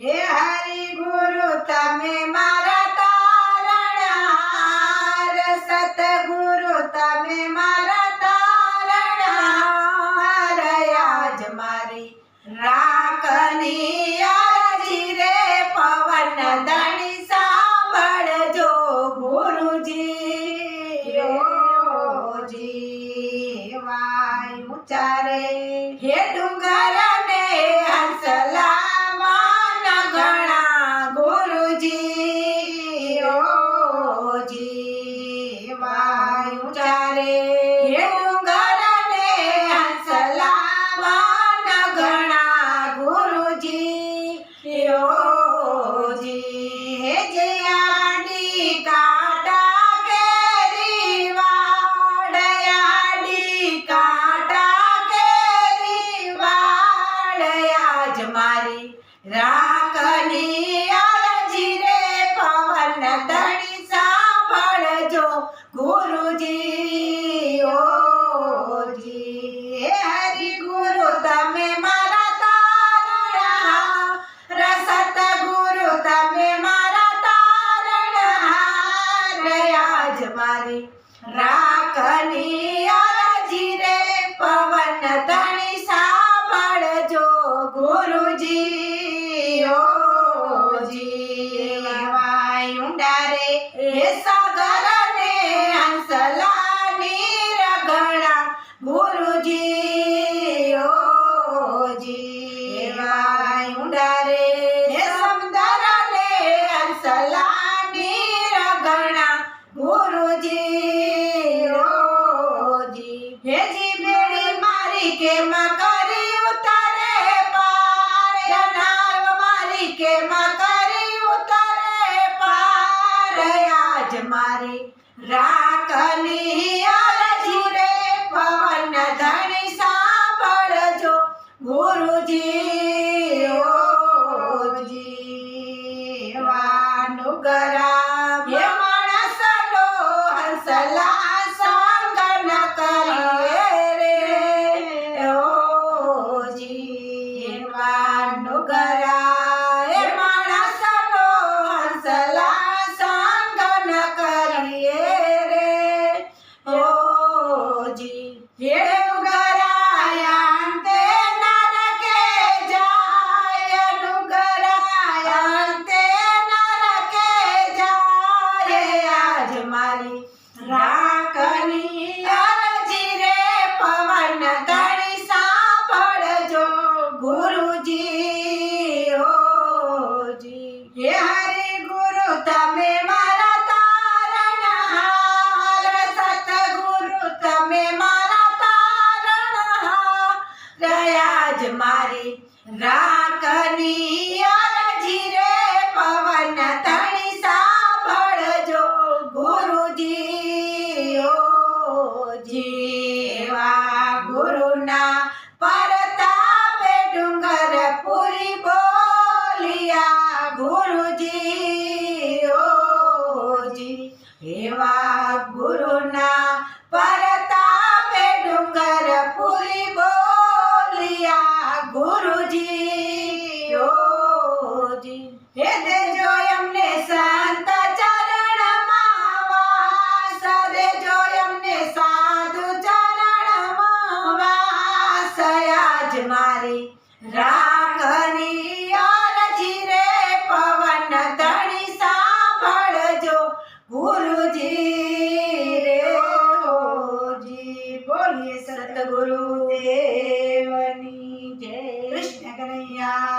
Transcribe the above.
હે હરિ ગુરુ તમે મારા તારણહાર, સતગુરુ તમે મારા તારણહાર, આજ મારી રાખની અરજી રે પવન ધણી સાંભળજો ગુરુજી ઓ જીવાય ઊંચા રે હે ડુંગર ને હંસલામાં ઘણા ગુરુજી ઓ જીવાય ઊંચા રે હે ડુંગર ને હંસલામાં ઘણા ગુરુજી ઓ જી હે જે આડી કાટા કેરી વાડ, આડી કાટા કેરી વાડ, આજ મારી રાખની અરજી રે પવન ધણી સાંભળજો ગુરુજી ઓ જી હે હરિ ગુરુ તમે મારા તારણહાર, સતગુરુ તમે મારા તારણહાર, આજ મારી રાખની અરજી રે પવન ધણી સાંભળજો ગુરુજી ઓ જીવાય ઊંડા રે હે સાગર ને હંસલાની રગણા ગુરુજી ઓ જીવાય ઊંડા રે હે સમુદ્ર ને હંસલાની રગણા ગુરુજી ઓ જી હે જી બેડી મારી કેમ કરી ઉતારે પાર, નાવ મારી કેમ કરી ઉતારે પાર, આજ મારી રાખની અરજી રે પવન ધણી સાંભળજો ગુરુજી ઓ જીવાનુગરા હે માણસનો હંસલા સંગ ન કરીએ રે ઓ જીવાનુગરા હે માણસનો હંસલા સંગ ન કરીએ રે ઓ જી હે નુગરાયંતે નરકે જાય, નુગરાયંતે નરકે જાય, આજ મારી રાખની અરજી રે પવન ધણી સાંભળજો ગુરુજી ઓ જી હે હરિ ગુરુ તમે મારા તારણહાર, સતગુરુ તમે મારા તારણહાર, આજ મારી રાખની અરજી રે પવન ધણી સાંભળજો ગુરુજી ઓ જીવા ગુરુના પરતાપે ડુંગર પૂરી બોલિયા ગુરુજી ઓ જી એવા ગુરુના પરતાપે ડુંગર પૂરી બોલિયા ગુરુજી ઓ જી હે દેજો એમને સંત ચરણમાં વાસ, દેજો એમને સાધુ ચરણમાં વાસ, આજ મારી રાખની અરજી રે પવન ધણી સાંભળજો ગુરુજી રે ઓ જી બોલીએ સતગુરુ દેવની જય, કૃષ્ણ કનૈયા